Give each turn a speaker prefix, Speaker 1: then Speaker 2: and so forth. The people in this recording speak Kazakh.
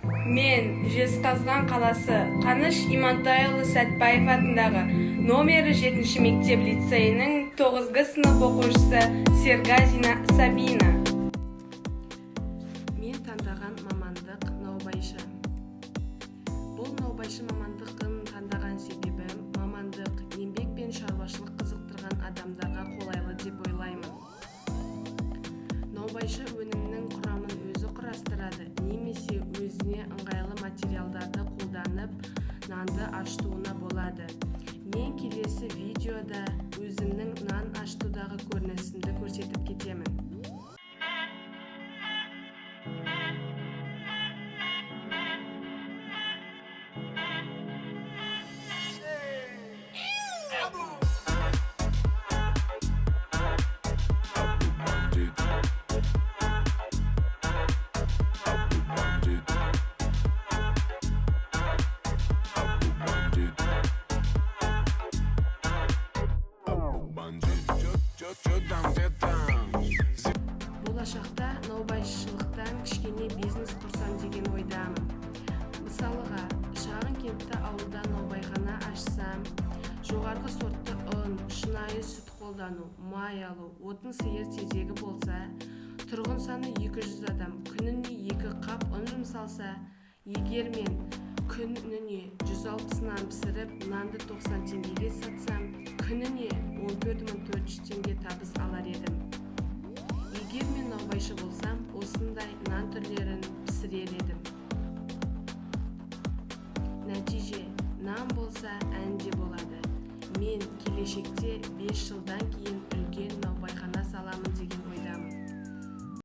Speaker 1: Мен Жезқазған қаласы Қаныш Имантайұлы Сәтбаев атындағы номері 7 мектеп лицейінің 9 сынып оқушысы Сергазина Сабина. Мен таңдаған мамандық наубайшы. Бұл наубайшы мамандығын таңдаған себебім мамандық еңбек пен шаруашылық қызықтырған адамдарға қолайлы деп ойлаймын. Наубайшы өнімнің құрамын өзі құрастырады, немесе өзіне ыңғайлы материалдарды қолданып нанды ашытуына болады. Мен келесі видеода өзімнің нан ашытудағы көрінісімді көрсетіп кетемін. Болашақта наубайшылықтан кішкене бизнес құрсам деген ойдамын. Мысалыға, шағын кентті ауылда наубайхана ашсам, жоғарғы сортты ұн, шынайы сүт қолдану, май алу, отын сиыр тезегі болса, тұрғын саны 200 адам, күніне 2 қап ұн жұмсалса, егер мен күніне 160 нан пісіріп, нанды 90 теңгеге сатсам, күніне 14.400 теңге табыс алар едім. Егер мен наубайшы болсам, осындай нан түрлерін пісірер едім. Нәтиже, нан болса әнде болады. Мен келешекте 5 жылдан кейін үлкен наубайхана саламын